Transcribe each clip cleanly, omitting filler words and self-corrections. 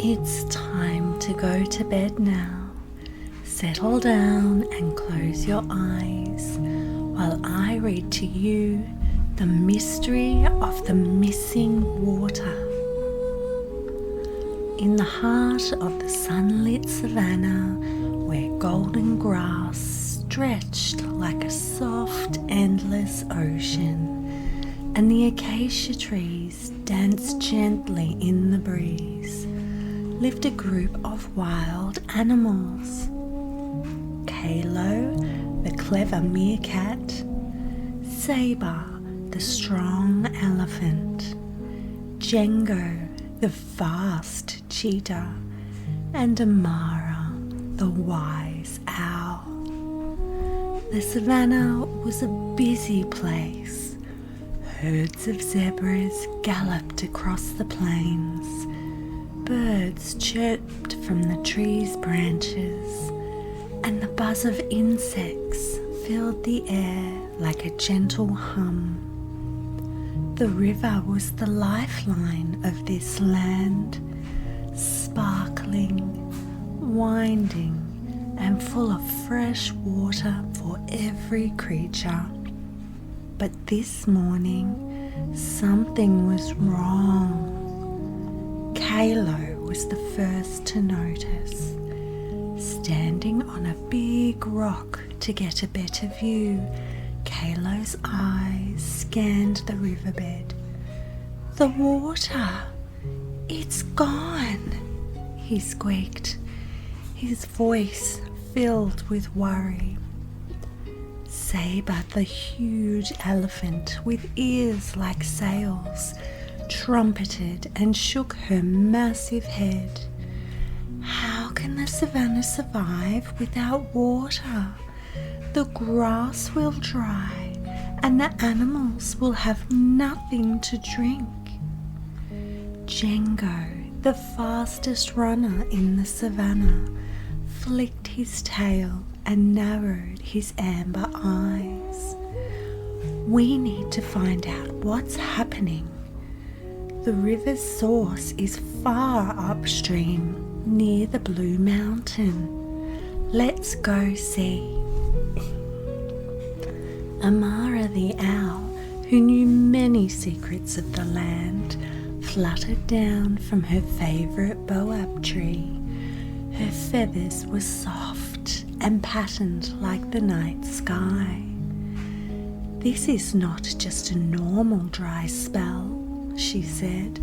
It's time to go to bed now. Settle down and close your eyes while I read to you the mystery of the missing water. In the heart of the sunlit savannah, where golden grass stretched like a soft, endless ocean, and the acacia trees danced gently in the breeze, lived a group of wild animals. Kalo, the clever meerkat, Saber, the strong elephant, Django, the fast cheetah, and Amara, the wise owl. The savannah was a busy place. Herds of zebras galloped across the plains. Birds chirped from the trees' branches, and the buzz of insects filled the air like a gentle hum. The river was the lifeline of this land, sparkling, winding, and full of fresh water for every creature. But this morning, something was wrong. Kalo was the first to notice. Standing on a big rock to get a better view, Kalo's eyes scanned the riverbed. "The water! It's gone!" he squeaked, his voice filled with worry. Saber, the huge elephant with ears like sails, trumpeted and shook her massive head. "How can the savannah survive without water? The grass will dry and the animals will have nothing to drink." Django, the fastest runner in the savannah, flicked his tail and narrowed his amber eyes. "We need to find out what's happening. The river's source is far upstream, near the Blue Mountain. Let's go see." Amara the owl, who knew many secrets of the land, fluttered down from her favourite baobab tree. Her feathers were soft and patterned like the night sky. "This is not just a normal dry spell," she said.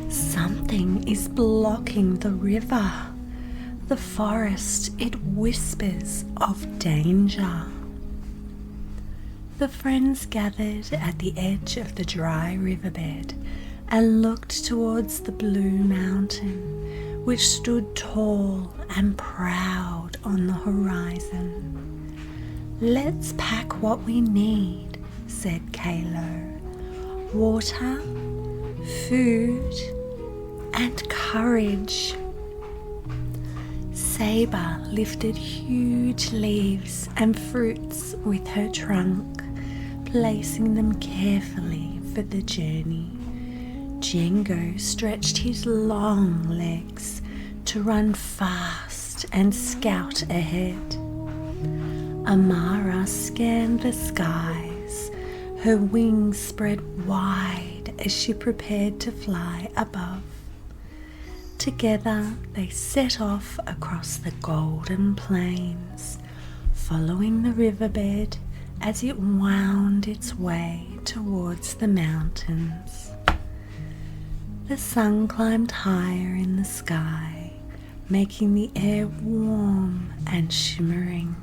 "Something is blocking the river. The forest, it whispers of danger." The friends gathered at the edge of the dry riverbed and looked towards the Blue Mountain, which stood tall and proud on the horizon. "Let's pack what we need," said Kalo. "Water, food, and courage." Saber lifted huge leaves and fruits with her trunk, placing them carefully for the journey. Django stretched his long legs to run fast and scout ahead. Amara scanned the skies, her wings spread wide as she prepared to fly above. Together they set off across the golden plains, following the riverbed as it wound its way towards the mountains. The sun climbed higher in the sky, making the air warm and shimmering.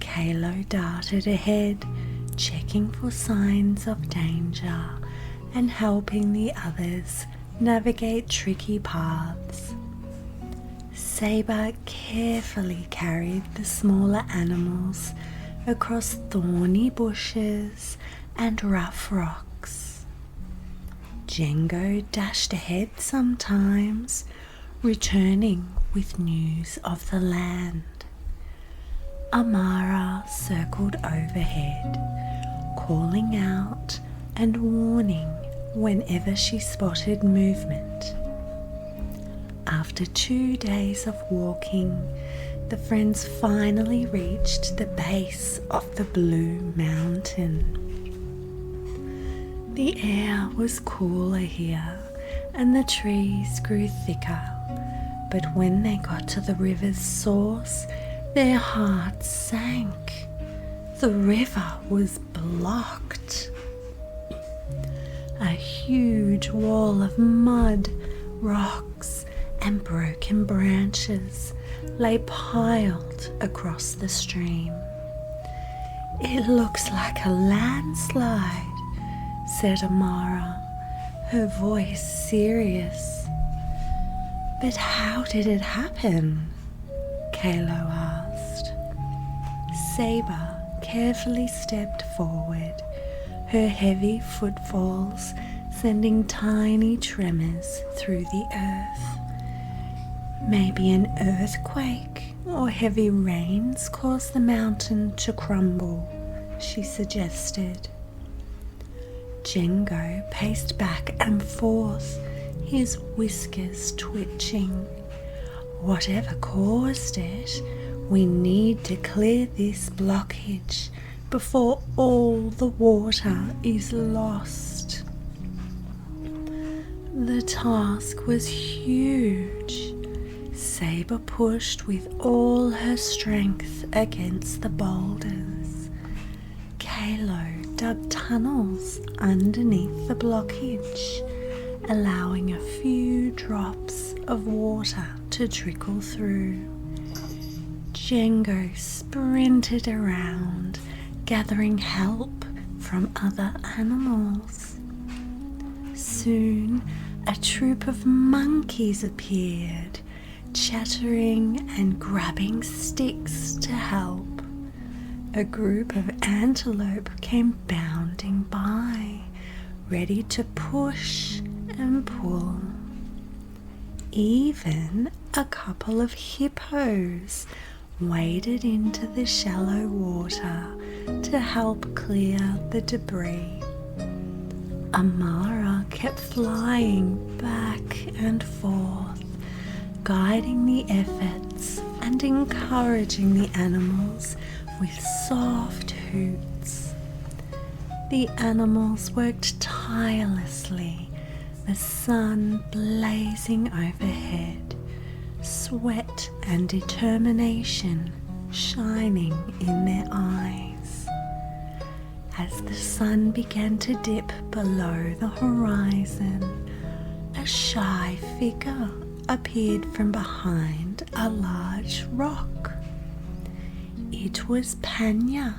Kalo darted ahead, checking for signs of danger and helping the others navigate tricky paths. Saber carefully carried the smaller animals across thorny bushes and rough rocks. Django dashed ahead sometimes, returning with news of the land. Amara circled overhead, calling out and warning whenever she spotted movement. after 2 days of walking, the friends finally reached the base of the Blue Mountain. The air was cooler here and the trees grew thicker, but when they got to the river's source, their hearts sank. The river was blocked. A huge wall of mud, rocks, and broken branches lay piled across the stream. "It looks like a landslide," said Amara, her voice serious. "But how did it happen?" Kalo asked. Sabre carefully stepped forward, her heavy footfalls sending tiny tremors through the earth. "Maybe an earthquake or heavy rains caused the mountain to crumble," she suggested. Django paced back and forth, his whiskers twitching. "Whatever caused it, we need to clear this blockage before all the water is lost." The task was huge. Sabre pushed with all her strength against the boulders. Kalo dug tunnels underneath the blockage, allowing a few drops of water to trickle through. Django sprinted around, gathering help from other animals. Soon, a troop of monkeys appeared, chattering and grabbing sticks to help. A group of antelope came bounding by, ready to push and pull. Even a couple of hippos waded into the shallow water to help clear the debris. Amara kept flying back and forth, guiding the efforts and encouraging the animals with soft hoots. The animals worked tirelessly, the sun blazing overhead, sweat and determination shining in their eyes. As the sun began to dip below the horizon, a shy figure appeared from behind a large rock. It was Panya,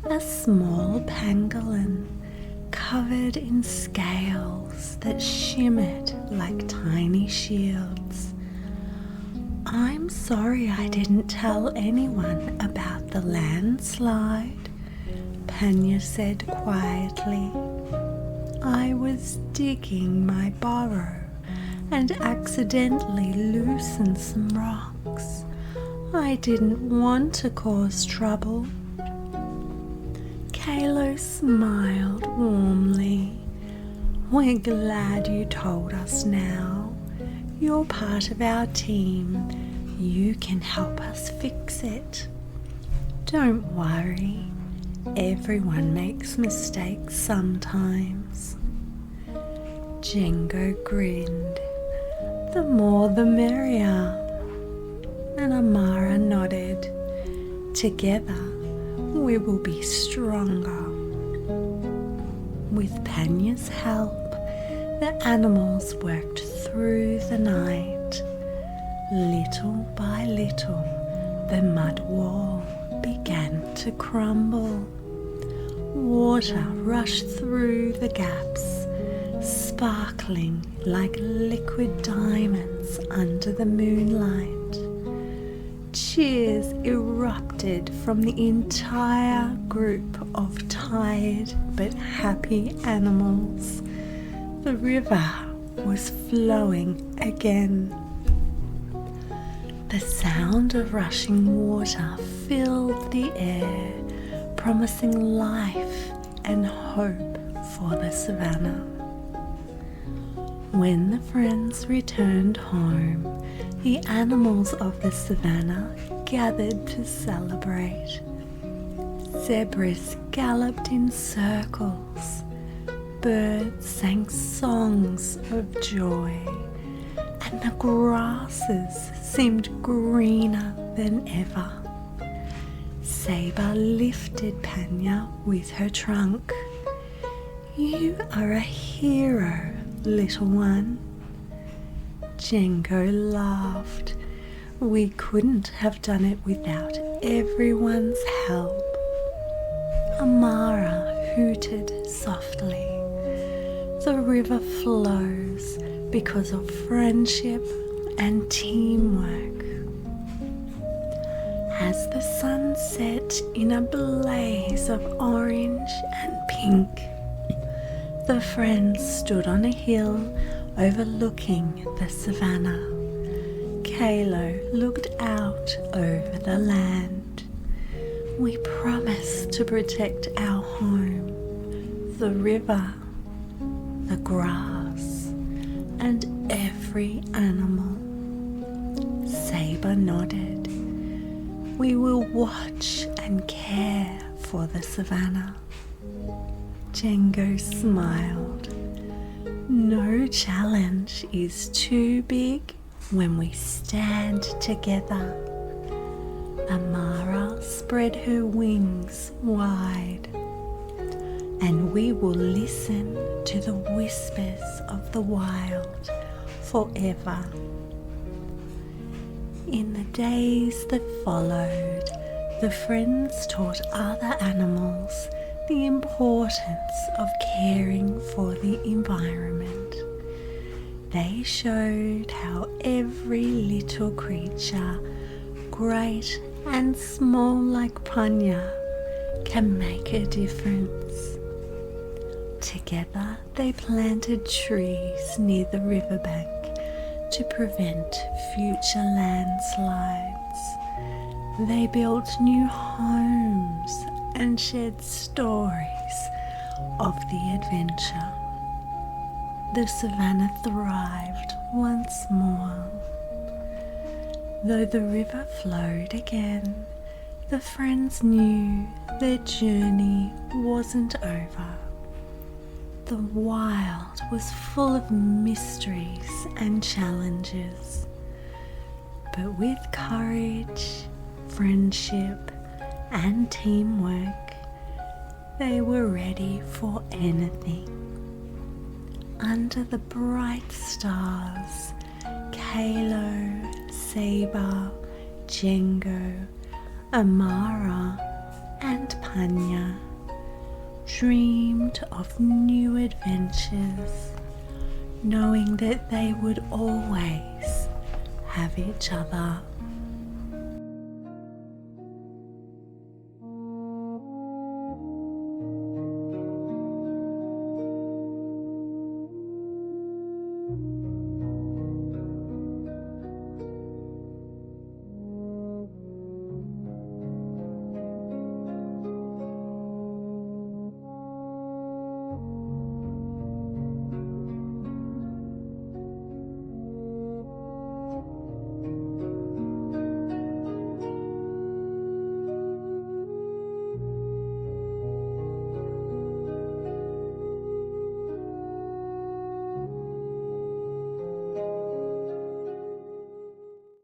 a small pangolin covered in scales that shimmered like tiny shields. "I'm sorry I didn't tell anyone about the landslide," Panya said quietly. "I was digging my burrow and accidentally loosened some rocks. I didn't want to cause trouble." Kalo smiled warmly. "We're glad you told us now. You're part of our team. You can help us fix it. Don't worry. Everyone makes mistakes sometimes." Django grinned. "The more the merrier." And Amara nodded. "Together, we will be stronger." With Panya's help, the animals worked through the night. Little by little, the mud wall began to crumble. Water rushed through the gaps, sparkling like liquid diamonds under the moonlight. Cheers erupted from the entire group of tired but happy animals. The river was flowing again. The sound of rushing water filled the air, promising life and hope for the savannah. When the friends returned home, the animals of the savannah gathered to celebrate. Zebras galloped in circles, birds sang songs of joy, and the grasses seemed greener than ever. Saber lifted Panya with her trunk. "You are a hero, little one." Django laughed. "We couldn't have done it without everyone's help." Amara hooted softly. The river flows because of friendship and teamwork. As the sun set in a blaze of orange and pink, the friends stood on a hill overlooking the savannah. Kalo looked out over the land. "We promise to protect our home, the river, the grass, and every animal." Saber nodded. "We will watch and care for the savannah." Django smiled. "No challenge is too big when we stand together." Amara spread her wings wide. "And we will listen to the whispers of the wild forever." In the days that followed, the friends taught other animals the importance of caring for the environment. They showed how every little creature, great and small like Panya, can make a difference. Together they planted trees near the riverbank to prevent future landslides. They built new homes and shared stories of the adventure. The savannah thrived once more. Though the river flowed again, the friends knew their journey wasn't over. The wild was full of mysteries and challenges, but with courage, friendship, and teamwork, they were ready for anything. Under the bright stars, Kalo, Saber, Django, Amara, and Panya dreamed of new adventures, knowing that they would always have each other.